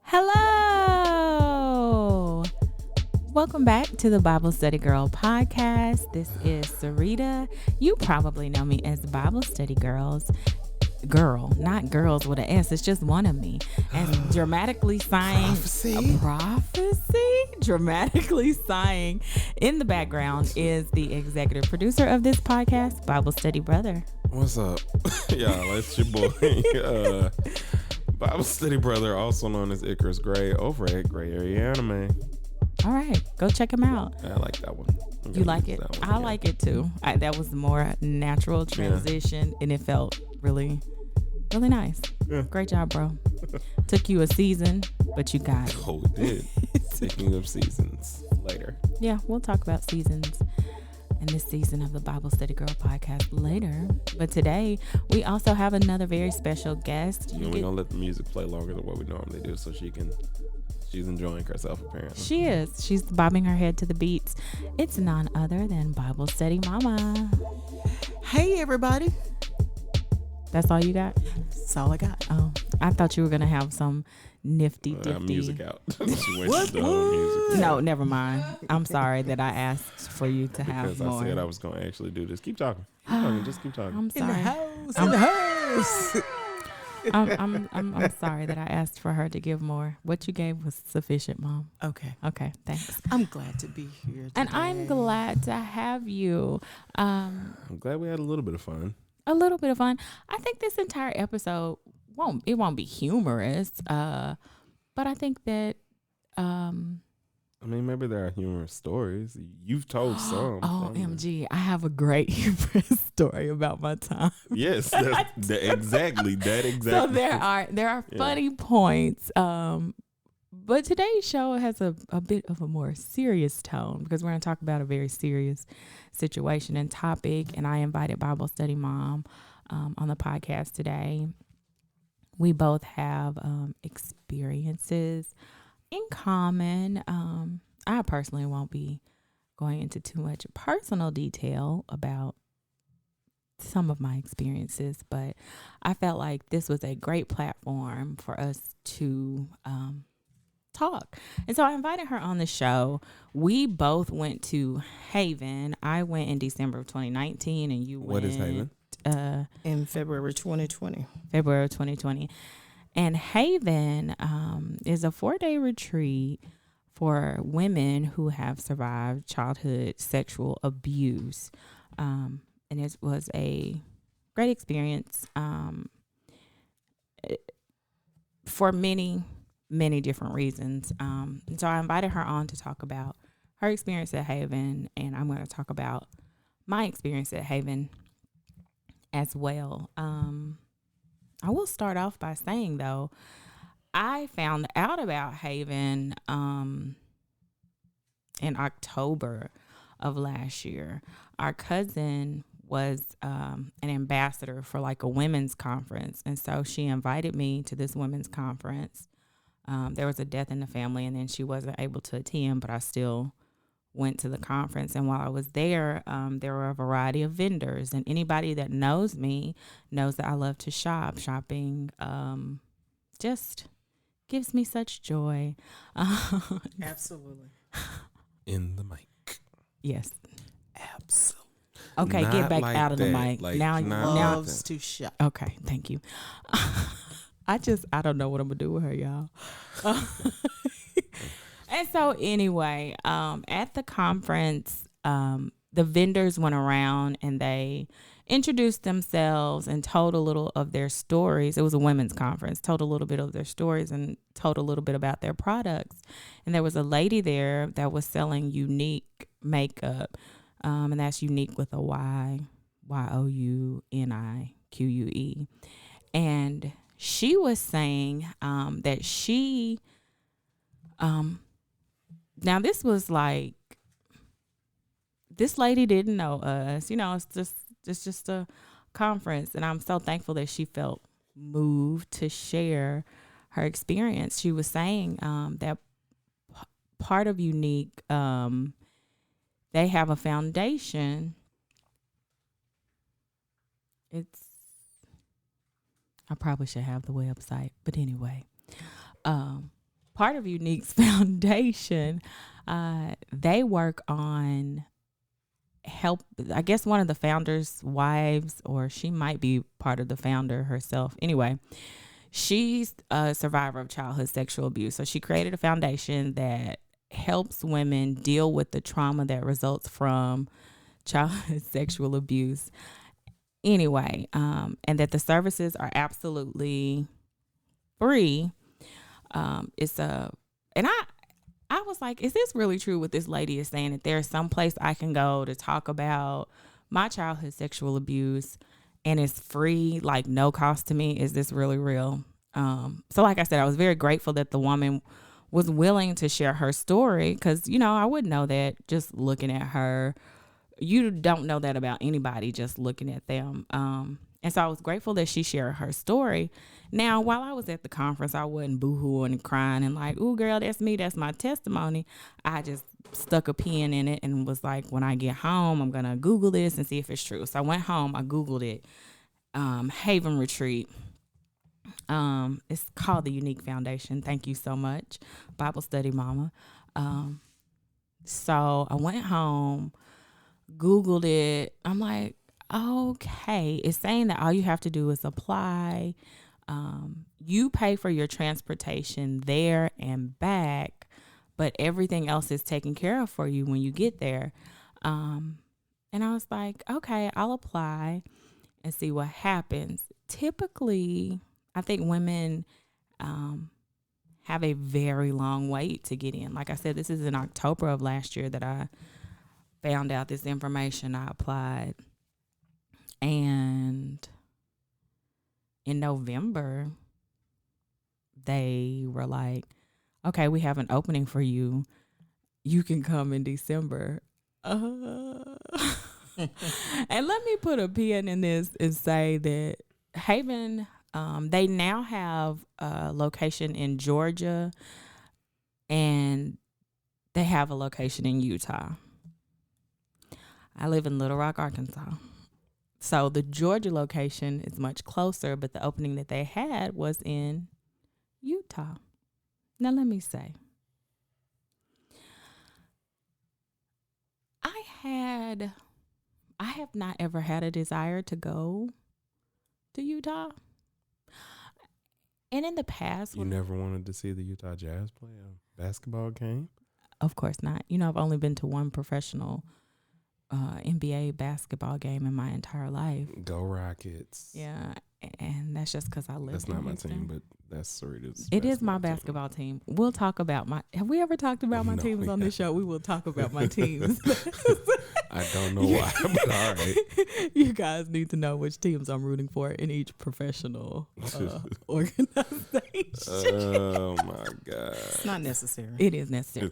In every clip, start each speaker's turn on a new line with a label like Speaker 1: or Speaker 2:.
Speaker 1: Hello. Welcome back to the Bible Study Girl podcast. This is Sarita. You probably know me as Bible Study Girls. Girl, not girls with an S. It's just one of me. And dramatically sighing. Prophecy? Dramatically sighing in the background is the executive producer of this podcast, Bible Study Brother.
Speaker 2: What's up? Y'all, it's your boy. Bible Study Brother, also known as Icarus Gray, over at Gray Area Anime.
Speaker 1: All right, go check him out.
Speaker 2: I like that one.
Speaker 1: You like it? I like it too. That was the more natural transition, and it felt really, really nice. Yeah. Great job, bro. Took you a season, but you got it.
Speaker 2: Oh, it did. Speaking of seasons, later.
Speaker 1: Yeah, we'll talk about seasons in this season of the Bible Study Girl podcast later. But today, we also have another very special guest.
Speaker 2: We're going to let the music play longer than what we normally do so she's enjoying herself, apparently.
Speaker 1: She is. She's bobbing her head to the beats. It's none other than Bible Study Mama.
Speaker 3: Hey, everybody.
Speaker 1: That's all you got?
Speaker 3: That's all I got.
Speaker 1: Oh, I thought you were going to have some nifty
Speaker 2: music out. What? Music.
Speaker 1: No, never mind. I'm sorry that I asked for you to have
Speaker 2: because
Speaker 1: more.
Speaker 2: I said I was going to actually do this. Keep talking. Just keep talking.
Speaker 1: I'm sorry.
Speaker 3: In the house.
Speaker 1: I'm sorry that I asked for her to give more. What you gave was sufficient, Mom.
Speaker 3: Okay,
Speaker 1: thanks.
Speaker 3: I'm glad to be here today.
Speaker 1: And I'm glad to have you.
Speaker 2: I'm glad we had a little bit of fun.
Speaker 1: A little bit of fun. I think this entire episode won't be humorous, but I think that
Speaker 2: maybe there are humorous stories. You've told some.
Speaker 1: OMG, I have a great humorous story about my time.
Speaker 2: Yes, exactly.
Speaker 1: So there are funny points. But today's show has a bit of a more serious tone because we're going to talk about a very serious situation and topic. And I invited Bible Study Mom on the podcast today. We both have experiences in common. I personally won't be going into too much personal detail about some of my experiences, but I felt like this was a great platform for us to talk. And so I invited her on the show. We both went to Haven. I went in December of 2019 and you went.
Speaker 2: What is Haven?
Speaker 3: In February 2020.
Speaker 1: February 2020. And Haven is a 4-day retreat for women who have survived childhood sexual abuse. And it was a great experience for many different reasons. And so I invited her on to talk about her experience at Haven, and I'm going to talk about my experience at Haven as well. I will start off by saying, though, I found out about Haven in October of last year. Our cousin was an ambassador for like a women's conference, and so she invited me to this women's conference. There was a death in the family, and then she wasn't able to attend, but I still went to the conference. And while I was there, there were a variety of vendors, and anybody that knows me knows that I love to shop. Shopping just gives me such joy.
Speaker 3: Absolutely.
Speaker 2: In the mic.
Speaker 1: Yes.
Speaker 3: Absolutely.
Speaker 1: Okay,
Speaker 2: Not
Speaker 1: get back
Speaker 2: like
Speaker 1: out of the
Speaker 2: that.
Speaker 1: mic.
Speaker 2: Like,
Speaker 1: now
Speaker 3: Loves to shop.
Speaker 1: Okay, thank you. I don't know what I'm gonna do with her, y'all. And so anyway, at the conference, the vendors went around and they introduced themselves and told a little of their stories. It was a women's conference, told a little bit of their stories and told a little bit about their products. And there was a lady there that was selling Younique makeup. And that's Younique with a Y, Younique. And she was saying that she, now this was like, this lady didn't know us, it's just a conference. And I'm so thankful that she felt moved to share her experience. She was saying that part of Younique, they have a foundation. I probably should have the website, but anyway, part of Younique's foundation, they work on help. I guess one of the founder's wives, or she might be part of the founder herself. Anyway, she's a survivor of childhood sexual abuse. So she created a foundation that helps women deal with the trauma that results from childhood sexual abuse. Anyway, and that the services are absolutely free. I was like, is this really true what this lady is saying, that there's some place I can go to talk about my childhood sexual abuse and it's free, like no cost to me? Is this really real? So like I said, I was very grateful that the woman was willing to share her story, because, you know, I wouldn't know that just looking at her. You don't know that about anybody just looking at them. And so I was grateful that she shared her story. Now, while I was at the conference, I wasn't boohooing and crying and like, ooh, girl, that's me. That's my testimony. I just stuck a pin in it and was like, when I get home, I'm going to Google this and see if it's true. So I went home. I Googled it. Haven Retreat. It's called the Younique Foundation. Thank you so much, Bible study mama. So I went home, Googled it. I'm like, okay, it's saying that all you have to do is apply. You pay for your transportation there and back, but everything else is taken care of for you when you get there. And I was like, okay, I'll apply and see what happens. Typically, I think women have a very long wait to get in. Like I said, this is in October of last year that I found out this information. I applied. And in November, they were like, okay, we have an opening for you. You can come in December. And let me put a pin in this and say that Haven, they now have a location in Georgia and they have a location in Utah. I live in Little Rock, Arkansas. So the Georgia location is much closer, but the opening that they had was in Utah. Now, let me say, I have not ever had a desire to go to Utah. And in the past,
Speaker 2: you never wanted to see the Utah Jazz play a basketball game?
Speaker 1: Of course not. You know, I've only been to one professional NBA basketball game in my entire life.
Speaker 2: Go Rockets.
Speaker 1: Yeah, and that's just because I live.
Speaker 2: That's not my
Speaker 1: Houston.
Speaker 2: team, but that's Sarita's.
Speaker 1: It is my basketball team. We'll talk about my. Have we ever talked about my teams on this show? We will talk about my teams.
Speaker 2: I don't know why, but all right.
Speaker 1: You guys need to know which teams I'm rooting for in each professional organization.
Speaker 2: Oh my God!
Speaker 3: It's not necessary.
Speaker 1: It is necessary.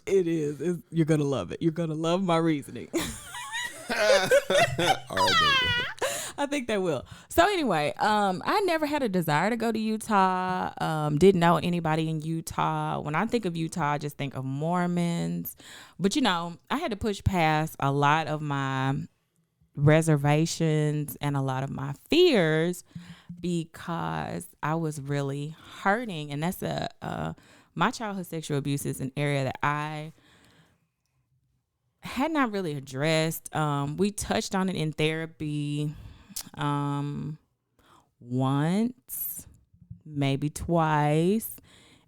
Speaker 1: It is. You're gonna love it. You're gonna love my reasoning. I think they will. So anyway, I never had a desire to go to Utah. Didn't know anybody in Utah. When I think of Utah, I just think of Mormons. But you know, I had to push past a lot of my reservations and a lot of my fears because I was really hurting. And that's my childhood sexual abuse is an area that I had not really addressed. We touched on it in therapy once, maybe twice,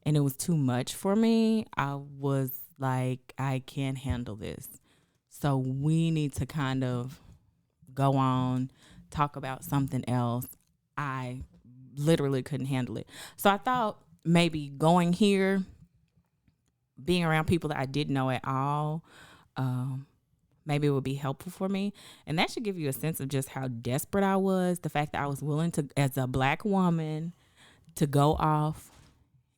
Speaker 1: and it was too much for me. I was like, I can't handle this. So we need to kind of go on, talk about something else. I literally couldn't handle it. So I thought maybe going here, being around people that I didn't know at all, maybe it would be helpful for me. And that should give you a sense of just how desperate I was. The fact that I was willing to, as a Black woman, to go off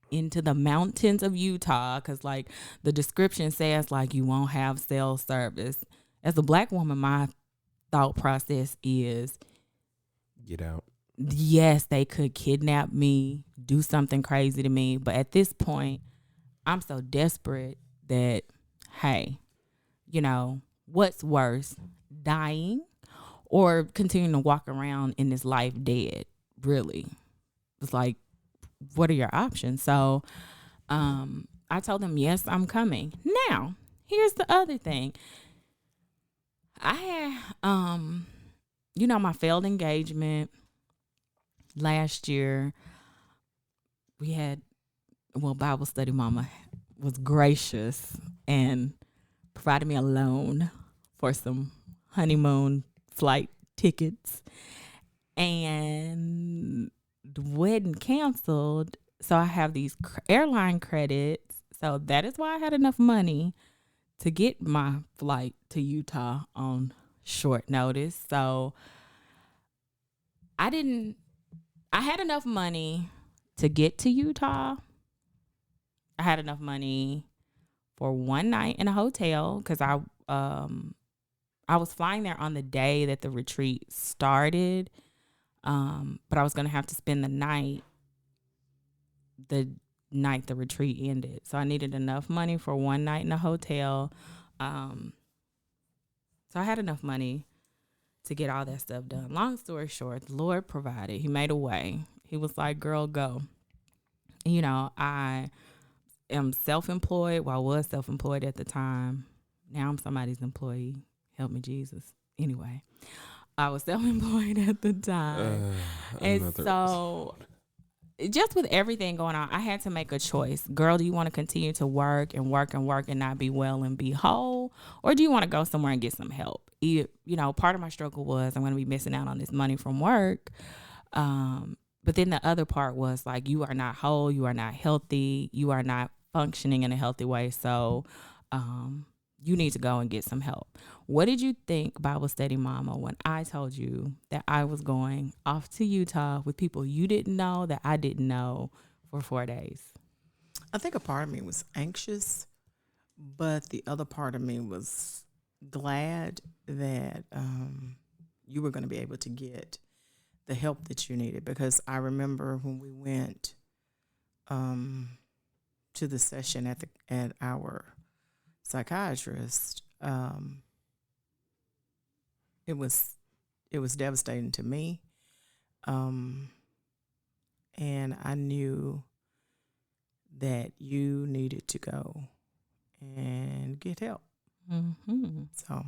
Speaker 1: into the mountains of Utah. Because like the description says, like, you won't have cell service. As a Black woman, my thought process is,
Speaker 2: get out.
Speaker 1: Yes, they could kidnap me, do something crazy to me. But at this point, I'm so desperate that, hey, you know, what's worse, dying or continuing to walk around in this life dead? Really, it's like, what are your options? So I told them, yes, I'm coming. Now, here's the other thing. I had, my failed engagement last year. We had, Bible study mama was gracious and provided me a loan for some honeymoon flight tickets. And the wedding canceled. So I have these airline credits. So that is why I had enough money to get my flight to Utah on short notice. So I had enough money to get to Utah. I had enough money for one night in a hotel because I was flying there on the day that the retreat started. But I was going to have to spend the night the retreat ended. So I needed enough money for one night in a hotel. So I had enough money to get all that stuff done. Long story short, the Lord provided. He made a way. He was like, girl, go. I am self-employed. Well, I was self-employed at the time. Now I'm somebody's employee. Help me, Jesus. Anyway, I was self-employed at the time. And so just with everything going on, I had to make a choice. Girl, do you want to continue to work and work and work and not be well and be whole? Or do you want to go somewhere and get some help? Part of my struggle was I'm going to be missing out on this money from work. But then the other part was like, you are not whole. You are not healthy. You are not functioning in a healthy way. So you need to go and get some help. What did you think, Bible study mama, when I told you that I was going off to Utah with people you didn't know that I didn't know for 4 days?
Speaker 3: I think a part of me was anxious, but the other part of me was glad that you were going to be able to get the help that you needed. Because I remember when we went to the session at our psychiatrist, it was devastating to me, and I knew that you needed to go and get help.
Speaker 1: Mm-hmm.
Speaker 3: So,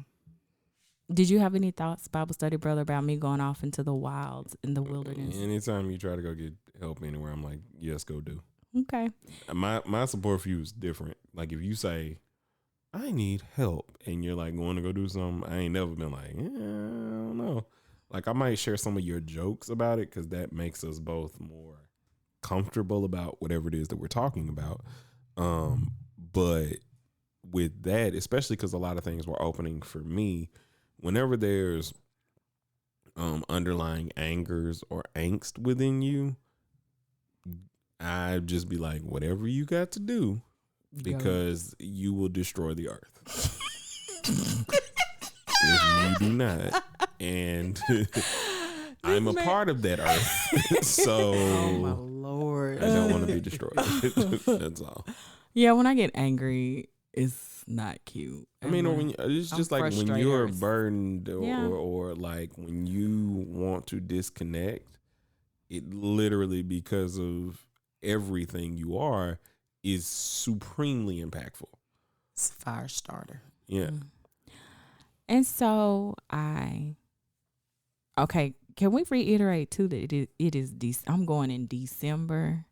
Speaker 1: did you have any thoughts, Bible study brother, about me going off into the wilds, in the wilderness?
Speaker 2: Anytime you try to go get help anywhere, I'm like, yes, go do.
Speaker 1: Okay.
Speaker 2: My support for you is different. Like if you say, I need help, and you're like going to go do something, I ain't never been like, I don't know. Like I might share some of your jokes about it because that makes us both more comfortable about whatever it is that we're talking about. But with that, especially because a lot of things were opening for me, whenever there's underlying angers or angst within you, I'd just be like, whatever you got to do, because you will destroy the earth if you do not. And I'm a part of that earth. So,
Speaker 3: oh my Lord,
Speaker 2: I don't want to be destroyed. That's all.
Speaker 1: Yeah, when I get angry, it's not cute.
Speaker 2: I mean, or when it's just like when you're burdened or like when you want to disconnect, it literally, because of everything you are, is supremely impactful.
Speaker 3: It's a fire starter.
Speaker 2: Yeah.
Speaker 1: And so can we reiterate too that it is I'm going in December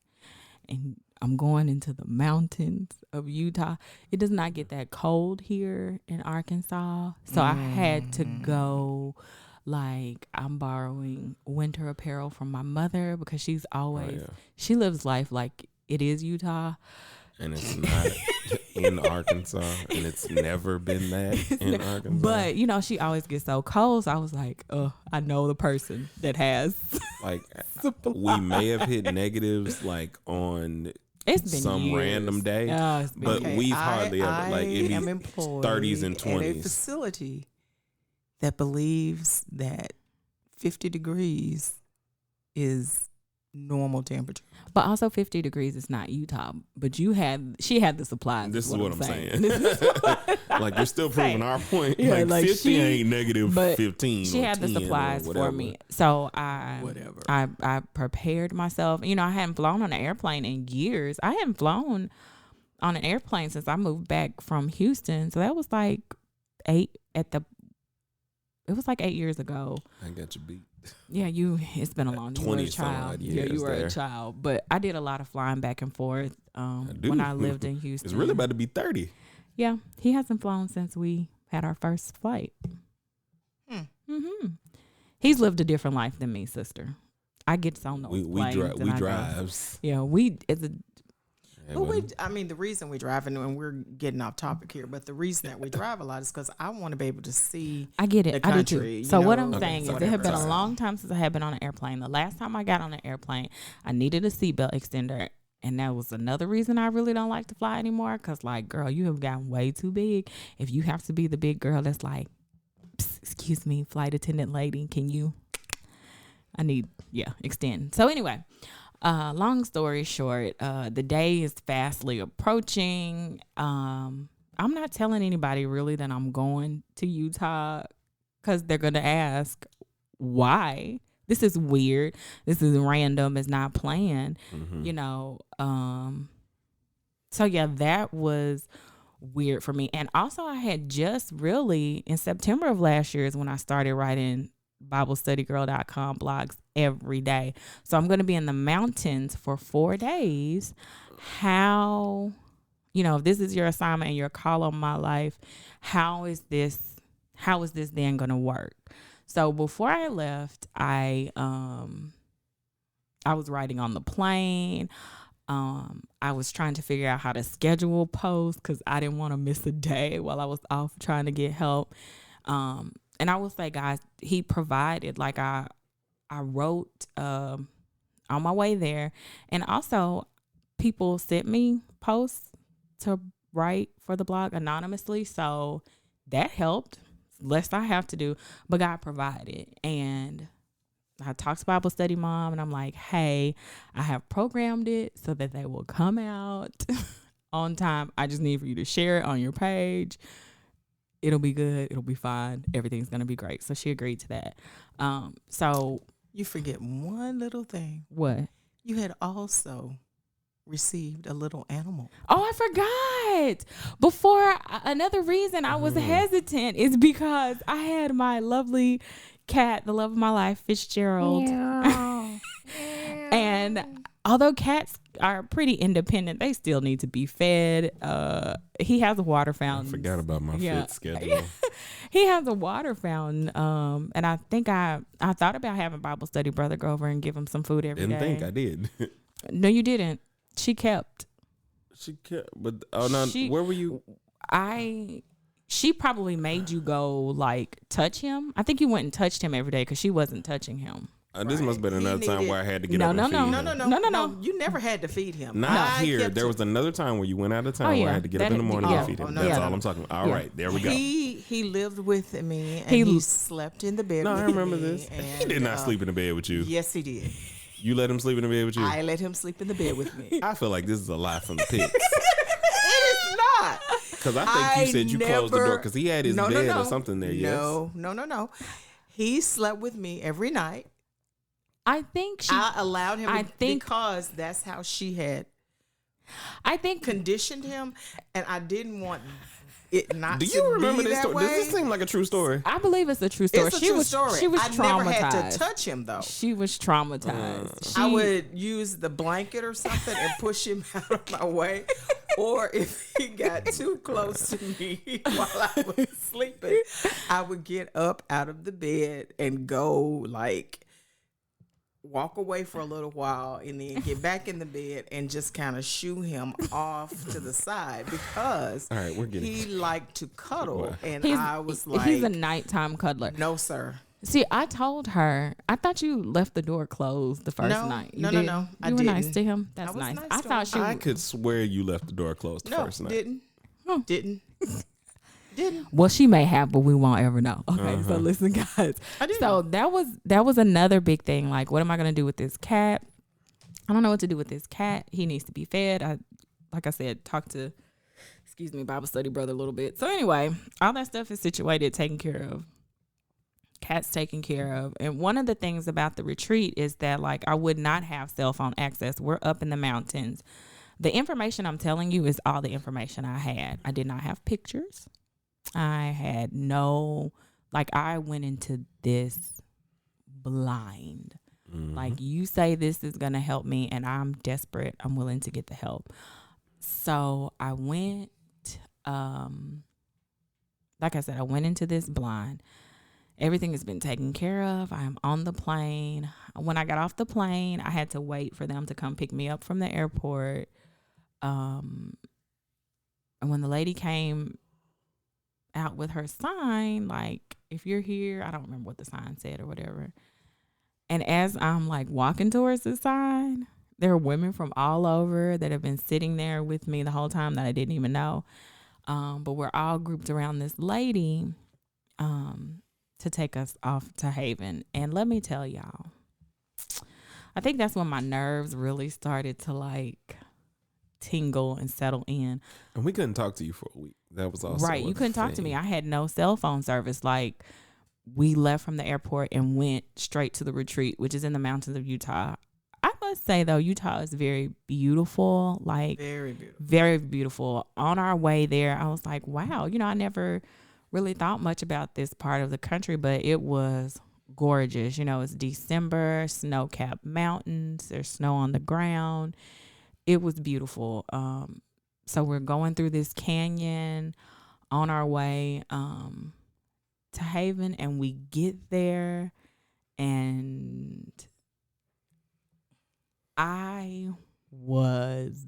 Speaker 1: and I'm going into the mountains of Utah. It does not get that cold here in Arkansas. So I had to go, like I'm borrowing winter apparel from my mother because she's always, she lives life like it is Utah.
Speaker 2: And it's not in Arkansas, and it's never been that in Arkansas.
Speaker 1: But, she always gets so cold. So I was like, I know the person that has.
Speaker 2: Like, we may have hit negatives, like, on some
Speaker 1: years.
Speaker 2: Random day. But we've hardly ever, like, it'd be 30s and 20s.
Speaker 3: At a facility that believes that 50 degrees is normal temperature.
Speaker 1: But also 50 degrees is not Utah. But she had the supplies.
Speaker 2: This is what I'm saying.
Speaker 1: This is what
Speaker 2: Like, you're still proving our point.
Speaker 1: Yeah,
Speaker 2: like 50 ain't negative
Speaker 1: but
Speaker 2: 15.
Speaker 1: She
Speaker 2: or
Speaker 1: had
Speaker 2: 10
Speaker 1: the supplies
Speaker 2: or
Speaker 1: for
Speaker 2: whatever.
Speaker 1: me. So I prepared myself. You know, I hadn't flown on an airplane in years. I hadn't flown on an airplane since I moved back from Houston. So that was like 8 years ago.
Speaker 2: I got you beat.
Speaker 1: Yeah, it's been a long
Speaker 2: 20
Speaker 1: a child.
Speaker 2: some
Speaker 1: Yeah,
Speaker 2: odd
Speaker 1: you were
Speaker 2: years
Speaker 1: a child. But I did a lot of flying back and forth
Speaker 2: do.
Speaker 1: when I lived in Houston.
Speaker 2: It's really about to be 30.
Speaker 1: Yeah, he hasn't flown since we had our first flight. He's lived a different life than me, sister. I get on those planes.
Speaker 2: We drives.
Speaker 1: Yeah,
Speaker 3: The reason we drive, and we're getting off topic here, but the reason that we drive a lot is because I want to be able to see.
Speaker 1: I get it.
Speaker 3: The country,
Speaker 1: I do too. So what I'm
Speaker 3: okay,
Speaker 1: saying is, it had been a long time since I had been on an airplane. The last time I got on an airplane, I needed a seatbelt extender. And that was another reason I really don't like to fly anymore. Because, like, girl, you have gotten way too big. If you have to be the big girl that's like, excuse me, flight attendant lady, can you? Extend. So anyway, long story short, the day is fastly approaching. I'm not telling anybody really that I'm going to Utah because they're going to ask why. This is weird. This is random. It's not planned, you know. So yeah, that was weird for me. And also I had just really in September of last year is when I started writing BibleStudyGirl.com blogs every day. So I'm going to be in the mountains for 4 days. How, you know, if this is your assignment and your call on my life, how is this then going to work? So before I left, I was writing on the plane. I was trying to figure out how to schedule posts because I didn't want to miss a day while I was off trying to get help. And I will say, guys, he provided. Like I wrote on my way there, and also people sent me posts to write for the blog anonymously, so that helped. Less I have to do, but God provided. And I talked to Bible Study Mom, and I'm like, hey, I have programmed it so that they will come out on time. I just need for you to share it on your page. It'll be good. It'll be fine. Everything's going to be great. So she agreed to that. So
Speaker 3: you forget one little thing.
Speaker 1: What?
Speaker 3: You had also received a little animal.
Speaker 1: Oh, I forgot. Before, another reason I was hesitant is because I had my lovely cat, the love of my life, Fitzgerald. And although cats are pretty independent, they still need to be fed. He has a water fountain.
Speaker 2: I forgot about my fit schedule.
Speaker 1: He has a water fountain. And I think I thought about having Bible Study Brother go over and give him some food every day.
Speaker 2: Didn't think I did.
Speaker 1: No, you didn't. She kept,
Speaker 2: but where were you?
Speaker 1: She probably made you go like touch him. I think you went and touched him every day because she wasn't touching him.
Speaker 2: This must have been another time where I had to get up and feed him.
Speaker 3: No. You never had to feed him.
Speaker 2: Not here. There was another time where you went out of town where I had to get up in the morning and feed him. That's all I'm talking about. All right, there we go.
Speaker 3: He lived with me and he slept in the bed with me.
Speaker 2: I remember this. He did not sleep in the bed with you.
Speaker 3: Yes, he did.
Speaker 2: You let him sleep in the bed with you?
Speaker 3: I let him sleep in the bed with me.
Speaker 2: I feel like this is a lie from the pits.
Speaker 3: It is not.
Speaker 2: Because I think you said you closed the door because he had his bed or something there.
Speaker 3: No. He slept with me every night.
Speaker 1: I think
Speaker 3: I allowed him because that's how she had conditioned him, and I didn't want it not to be that way. Do you remember this story?
Speaker 2: Does this seem like a true story?
Speaker 1: I believe it's a true story.
Speaker 3: It's a true story.
Speaker 1: She was
Speaker 3: I
Speaker 1: traumatized.
Speaker 3: never had to touch him though.
Speaker 1: She was traumatized.
Speaker 3: I would use the blanket or something and push him out of my way. Or if he got too close to me while I was sleeping, I would get up out of the bed and go walk away for a little while and then get back in the bed and just kind of shoo him off to the side because he liked to cuddle. And I was like,
Speaker 1: he's a nighttime cuddler.
Speaker 3: No, sir.
Speaker 1: See, I told her, I thought you left the door closed the first night.
Speaker 3: No.
Speaker 1: You were nice to him? That's nice. I thought
Speaker 2: I could swear you left the door closed the first night.
Speaker 3: Didn't.
Speaker 1: Well, she may have, but we won't ever know. Okay, so listen, guys. So that was another big thing. Like, what am I gonna do with this cat? I don't know what to do with this cat. He needs to be fed. Like I said, talked to, Bible study brother a little bit. So anyway, all that stuff is situated, taken care of. Cat's taken care of. And one of the things about the retreat is that, like, I would not have cell phone access. We're up in the mountains. The information I'm telling you is all the information I had. I did not have pictures. I had I went into this blind. Like, you say this is going to help me, and I'm desperate. I'm willing to get the help. So I went, like I said, I went into this blind. Everything has been taken care of. I am on the plane. When I got off the plane, I had to wait for them to come pick me up from the airport. And when the lady came out with her sign, like, if you're here, I don't remember what the sign said or whatever. And as I'm like walking towards the sign, there are women from all over that have been sitting there with me the whole time that I didn't even know. But we're all grouped around this lady to take us off to Haven. And let me tell y'all, I think that's when my nerves really started to like tingle and settle in.
Speaker 2: And we couldn't talk to you for a week. That was also
Speaker 1: right. You couldn't talk to me. I had no cell phone service. Like, we left from the airport and went straight to the retreat, which is in the mountains of Utah. I must say, though, Utah is very beautiful. Like,
Speaker 3: Very beautiful.
Speaker 1: very beautiful. On our way there, I was like, wow, I never really thought much about this part of the country, but it was gorgeous. It's December, snow-capped mountains. There's snow on the ground. It was beautiful. So we're going through this canyon on our way to Haven, and we get there, and I was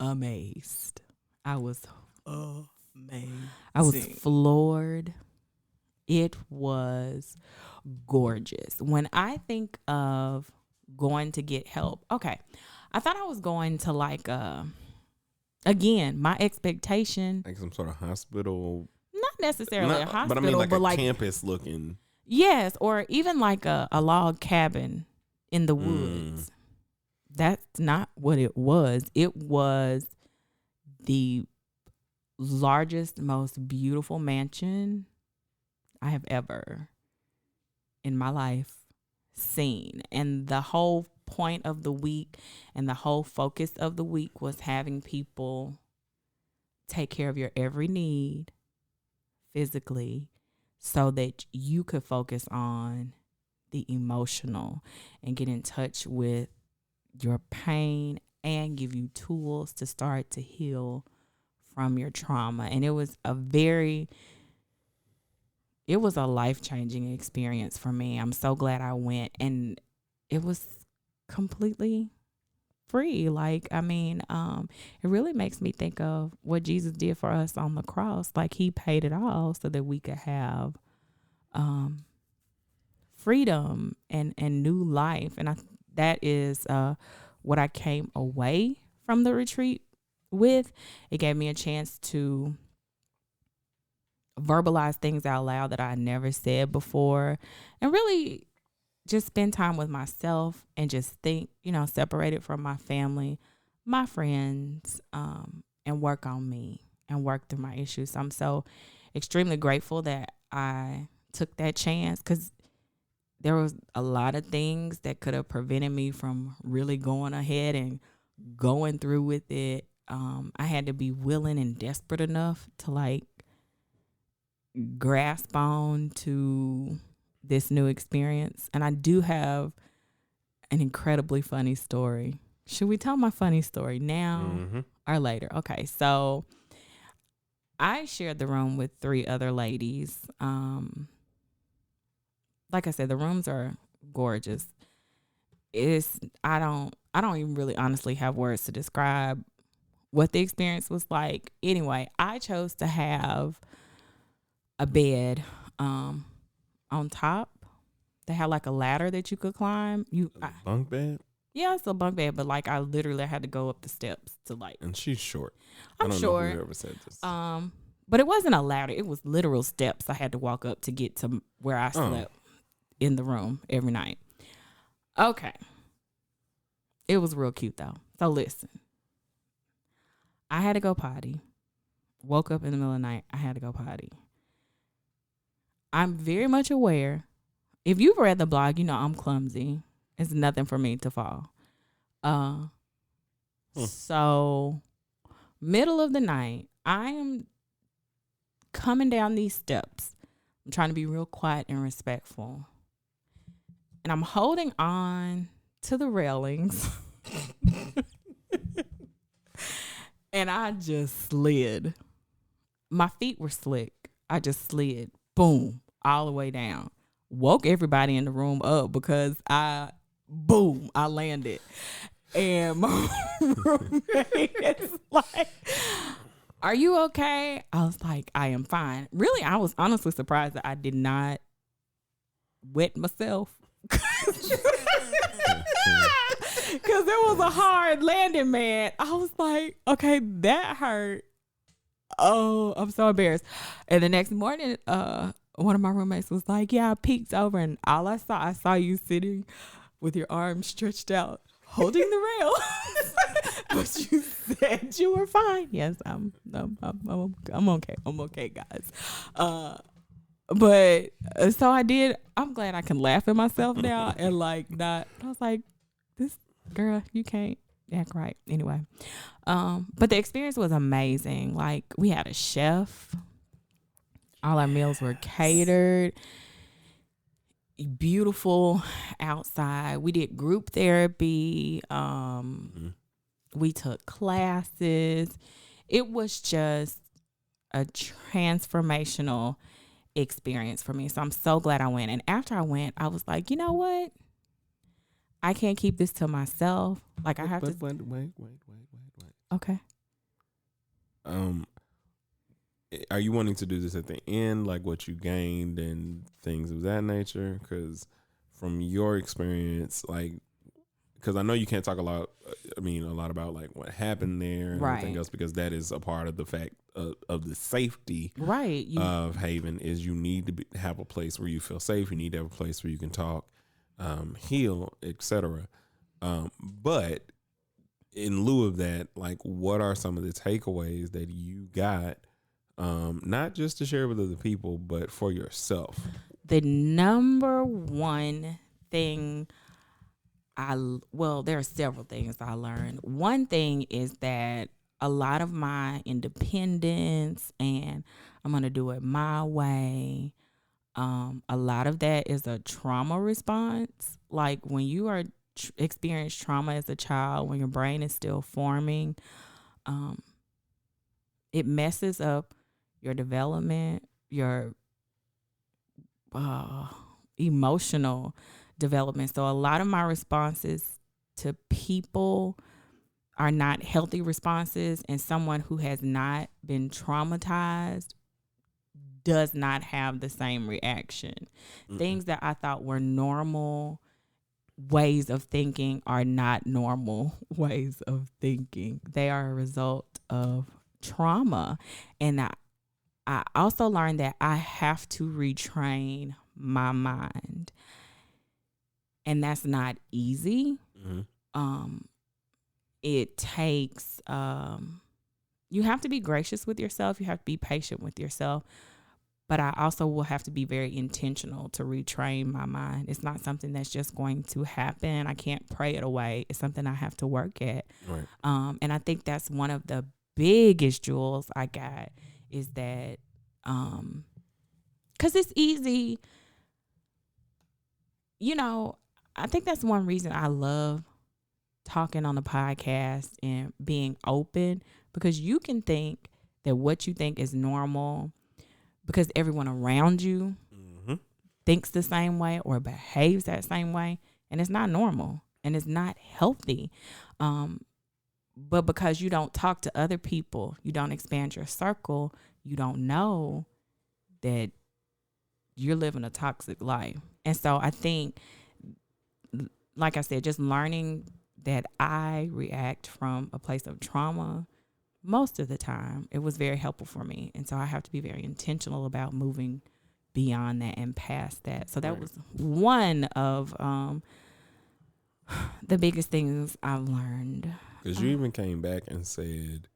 Speaker 1: amazed. I was floored. It was gorgeous. When I think of going to get help, okay, I thought I was going to again, my expectation,
Speaker 2: like some sort of hospital.
Speaker 1: not necessarily a hospital,
Speaker 2: but I mean like a
Speaker 1: like
Speaker 2: campus looking.
Speaker 1: Yes, or even like a log cabin in the woods. That's not what it was. It was the largest, most beautiful mansion I have ever in my life seen. And the whole point of the week and the whole focus of the week was having people take care of your every need physically so that you could focus on the emotional and get in touch with your pain and give you tools to start to heal from your trauma. And it was a life-changing experience for me. I'm so glad I went, and it was completely free. Like, it really makes me think of what Jesus did for us on the cross. Like, he paid it all so that we could have freedom and new life. And that is what I came away from the retreat with. It gave me a chance to verbalize things out loud that I never said before, and really just spend time with myself and just think, separated from my family, my friends, and work on me and work through my issues. I'm so extremely grateful that I took that chance, because there was a lot of things that could have prevented me from really going ahead and going through with it. I had to be willing and desperate enough to grasp on to this new experience. And I do have an incredibly funny story. Should we tell my funny story now or later? Okay, so I shared the room with 3 other ladies. Like I said, the rooms are gorgeous. I don't even really honestly have words to describe what the experience was like. Anyway, I chose to have a bed on top. They had like a ladder that you could climb.
Speaker 2: Bunk bed?
Speaker 1: Yeah, it's a bunk bed, but I literally had to go up the steps to
Speaker 2: And she's short.
Speaker 1: I'm
Speaker 2: I don't
Speaker 1: short.
Speaker 2: know who ever said this.
Speaker 1: But it wasn't a ladder. It was literal steps I had to walk up to get to where I slept in the room every night. Okay. It was real cute though. So listen, I had to go potty. Woke up in the middle of the night. I had to go potty. I'm very much aware. If you've read the blog, you know I'm clumsy. It's nothing for me to fall. So middle of the night, I am coming down these steps. I'm trying to be real quiet and respectful. And I'm holding on to the railings. And I just slid. My feet were slick. I just slid. Boom. All the way down. Woke everybody in the room up because I landed. And my roommate is like, "Are you okay?" I was like, "I am fine." Really, I was honestly surprised that I did not wet myself. Because it was a hard landing, man. I was like, okay, that hurt. Oh, I'm so embarrassed. And the next morning, one of my roommates was like, "Yeah, I peeked over and all I saw you sitting with your arms stretched out, holding the rail." But you said you were fine. Yes, I'm okay. I'm okay, guys. But so I did. I'm glad I can laugh at myself now and like not. I was like, "This girl, you can't act right." Anyway, but the experience was amazing. Like we had a chef. All our meals were catered. Beautiful outside. We did group therapy. We took classes. It was just a transformational experience for me. So I'm so glad I went. And after I went, I was like, you know what? I can't keep this to myself. Like I have to.
Speaker 2: Wait.
Speaker 1: Okay.
Speaker 2: Are you wanting to do this at the end, like what you gained and things of that nature? Because from your experience, like, because I know you can't talk a lot about like what happened there and everything else, because that is a part of the fact of the safety of Haven is you need to have a place where you feel safe. You need to have a place where you can talk, heal, etc. But in lieu of that, like, what are some of the takeaways that you got, not just to share with other people, but for yourself?
Speaker 1: The number one thing there are several things I learned. One thing is that a lot of my independence and I'm going to do it my way, a lot of that is a trauma response. Like when you are experience trauma as a child, when your brain is still forming, it messes up your development, your emotional development. So a lot of my responses to people are not healthy responses, and someone who has not been traumatized does not have the same reaction. Things that I thought were normal ways of thinking are not normal ways of thinking. They are a result of trauma. And I also learned that I have to retrain my mind. And that's not easy. It takes, you have to be gracious with yourself. You have to be patient with yourself. But I also will have to be very intentional to retrain my mind. It's not something that's just going to happen. I can't pray it away. It's something I have to work at.
Speaker 2: Right.
Speaker 1: And I think that's one of the biggest jewels I got is that, because it's easy, I think that's one reason I love talking on the podcast and being open, because you can think that what you think is normal because everyone around you thinks the same way or behaves that same way, and it's not normal and it's not healthy. But because you don't talk to other people, you don't expand your circle, you don't know that you're living a toxic life. And so I think, like I said, just learning that I react from a place of trauma most of the time, it was very helpful for me. And so I have to be very intentional about moving beyond that and past that. So that was one of The biggest things I've learned.
Speaker 2: Because you even came back and said,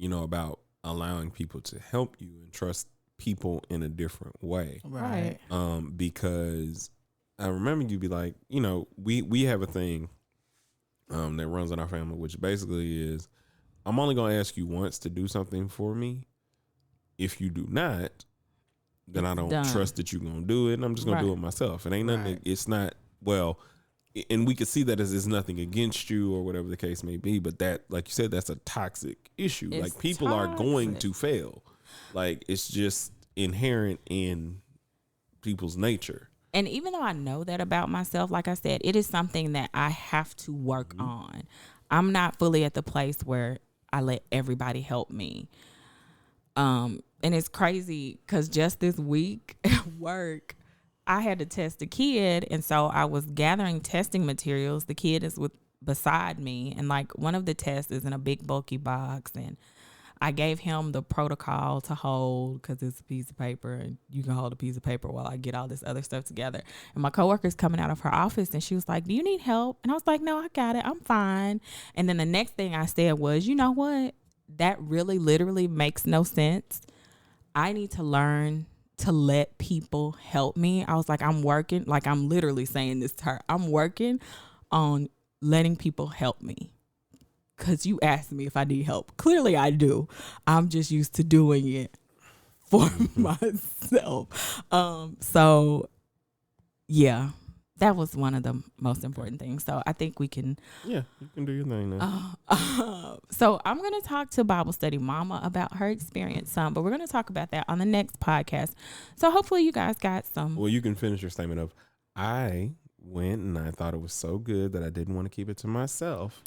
Speaker 2: about allowing people to help you and trust people in a different way.
Speaker 3: Right.
Speaker 2: Because I remember you be like, we have a thing that runs in our family, which basically is, I'm only going to ask you once to do something for me. If you do not, then I don't trust that you're going to do it. And I'm just going to do it myself. It ain't nothing. It's not, well, and we could see that as it's nothing against you or whatever the case may be. But that, like you said, that's a toxic issue.
Speaker 1: It's
Speaker 2: like people are going to fail. Like it's just inherent in people's nature.
Speaker 1: And even though I know that about myself, like I said, it is something that I have to work on. I'm not fully at the place where I let everybody help me. And it's crazy because just this week at work, I had to test a kid. And so I was gathering testing materials. The kid is beside me. And like one of the tests is in a big bulky box. And I gave him the protocol to hold because it's a piece of paper and you can hold a piece of paper while I get all this other stuff together. And my coworker's coming out of her office and she was like, do you need help? And I was like, no, I got it. I'm fine. And then the next thing I said was, you know what? That really literally makes no sense. I need to learn to let people help me. I was like, I'm literally saying this to her. I'm working on letting people help me. Because you asked me if I need help. Clearly I do. I'm just used to doing it for myself. So, yeah, that was one of the most important things. So I think we can.
Speaker 2: Yeah, you can do your thing now.
Speaker 1: So I'm going to talk to Bible Study Mama about her experience some, but we're going to talk about that on the next podcast. So hopefully you guys got some.
Speaker 2: Well, you can finish your statement of, I went and I thought it was so good that I didn't want to keep it to myself.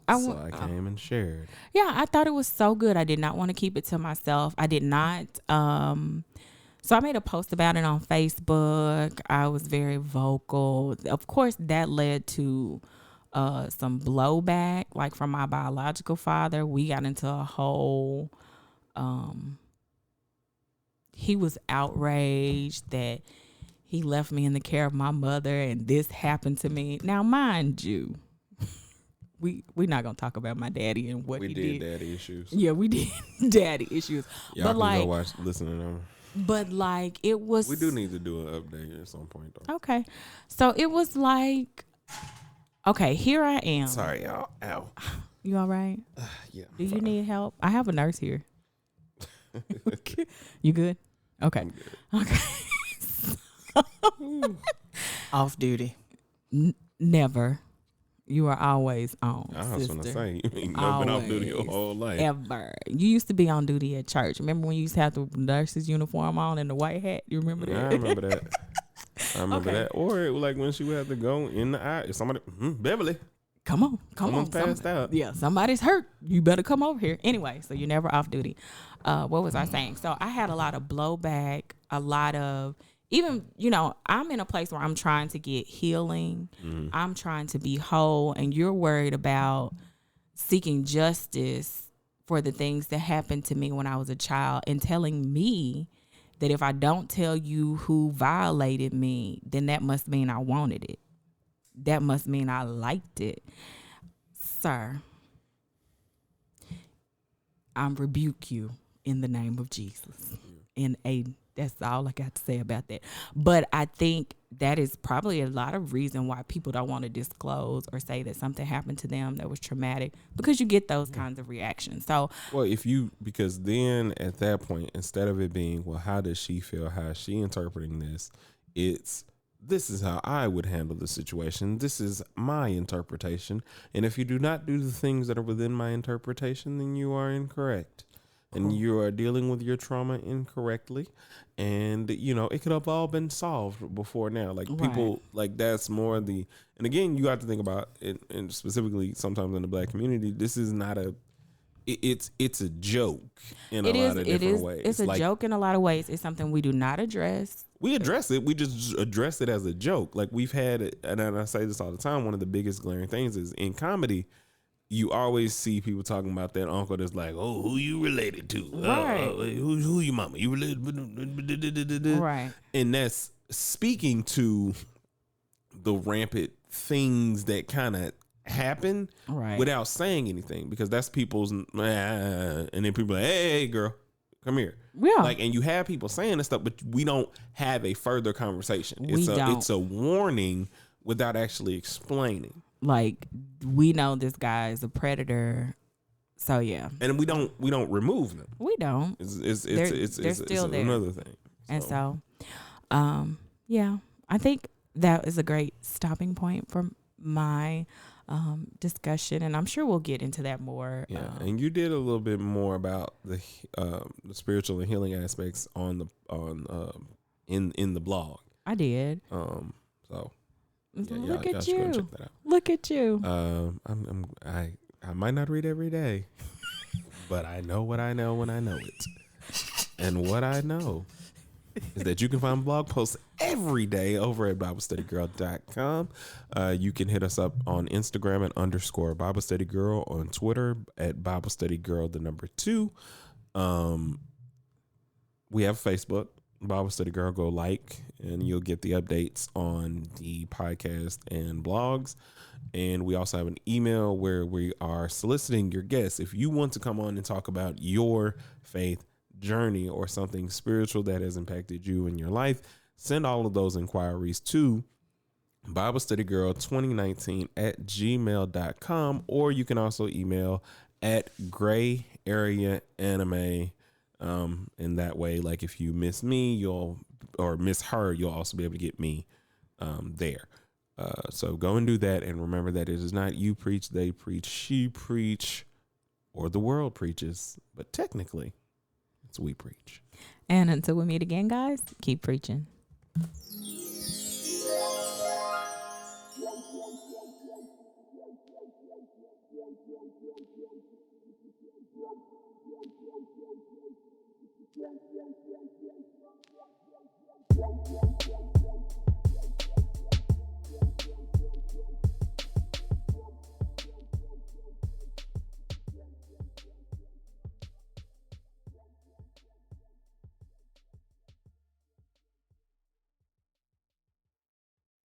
Speaker 2: I came and shared.
Speaker 1: Yeah, I thought it was so good. I did not want to keep it to myself. I did not. So I made a post about it on Facebook. I was very vocal. Of course, that led to some blowback, like from my biological father. We got into a whole. He was outraged that he left me in the care of my mother and this happened to me. Now, mind you, we're not going to talk about my daddy and what he did.
Speaker 2: We did daddy issues.
Speaker 1: Yeah, we did daddy issues.
Speaker 2: Y'all can go listen to them.
Speaker 1: But like it was.
Speaker 2: We do need to do an update at some point though.
Speaker 1: Okay. So it was like, okay, here I am.
Speaker 2: Sorry, y'all. Ow.
Speaker 1: You all right?
Speaker 2: Yeah.
Speaker 1: Do you need help? I have a nurse here. Okay. You good? Okay. Okay.
Speaker 3: Off duty.
Speaker 1: Never. You are always on.
Speaker 2: I was going to say, you mean you've been off duty your whole life.
Speaker 1: Ever. You used to be on duty at church. Remember when you used to have the nurse's uniform on and the white hat? You remember that?
Speaker 2: I remember that. I remember that. Or like when she would have to go in the eye. Somebody, Beverly.
Speaker 1: Come on.
Speaker 2: Someone's passed out.
Speaker 1: Yeah, somebody's hurt. You better come over here. Anyway, so you're never off duty. What was I saying? So I had a lot of blowback, a lot of, even, I'm in a place where I'm trying to get healing. Mm-hmm. I'm trying to be whole. And you're worried about seeking justice for the things that happened to me when I was a child and telling me that if I don't tell you who violated me, then that must mean I wanted it. That must mean I liked it. Sir, I rebuke you in the name of Jesus. That's all I got to say about that. But I think that is probably a lot of reason why people don't want to disclose or say that something happened to them that was traumatic, because you get those kinds of reactions. So,
Speaker 2: well, because then at that point, instead of it being, well, how does she feel? How is she interpreting this? This is how I would handle the situation. This is my interpretation. And if you do not do the things that are within my interpretation, then you are incorrect. And you are dealing with your trauma incorrectly. And, it could have all been solved before now. Like people, like that's more and again, you have to think about it, and specifically sometimes in the Black community, this is not it's a joke in a lot of different ways.
Speaker 1: It's a joke in a lot of ways. It's something we do not address.
Speaker 2: We address it. We just address it as a joke. Like we've had, and I say this all the time, one of the biggest glaring things is in comedy, you always see people talking about that uncle that's like, oh, who you related to?
Speaker 1: Right.
Speaker 2: Who your mama? You related?
Speaker 1: Right.
Speaker 2: And that's speaking to the rampant things that kind of happen
Speaker 1: Right.
Speaker 2: without saying anything, because that's people's and then people are like, hey girl, come here.
Speaker 1: Yeah.
Speaker 2: Like, and you have people saying this stuff, but we don't have a further conversation.
Speaker 1: don't.
Speaker 2: It's a warning without actually explaining.
Speaker 1: Like, we know this guy is a predator. So yeah.
Speaker 2: And we don't remove them.
Speaker 1: We don't.
Speaker 2: It's
Speaker 1: still there.
Speaker 2: another thing.
Speaker 1: And so yeah, I think that is a great stopping point for my discussion, and I'm sure we'll get into that more.
Speaker 2: Yeah, and you did a little bit more about the spiritual and healing aspects in the blog.
Speaker 1: I did.
Speaker 2: So yeah,
Speaker 1: Look
Speaker 2: y'all
Speaker 1: at
Speaker 2: should go
Speaker 1: you.
Speaker 2: check that out.
Speaker 1: Look at you.
Speaker 2: I might not read every day, but I know what I know when I know it. And what I know is that you can find blog posts every day over at BibleStudyGirl.com. You can hit us up on Instagram at _BibleStudyGirl, on Twitter at BibleStudyGirl 2. We have Facebook, Bible Study Girl. Go like, and you'll get the updates on the podcast and blogs. And we also have an email where we are soliciting your guests. If you want to come on and talk about your faith journey or something spiritual that has impacted you in your life, send all of those inquiries to BibleStudyGirl2019 at gmail.com, or you can also email at GrayAreaAnime. And that way, like, if you miss me, or miss her, you'll also be able to get me there. So go and do that, and remember that it is not you preach, they preach, she preach, or the world preaches, but technically it's we preach.
Speaker 1: And until we meet again, guys, keep preaching.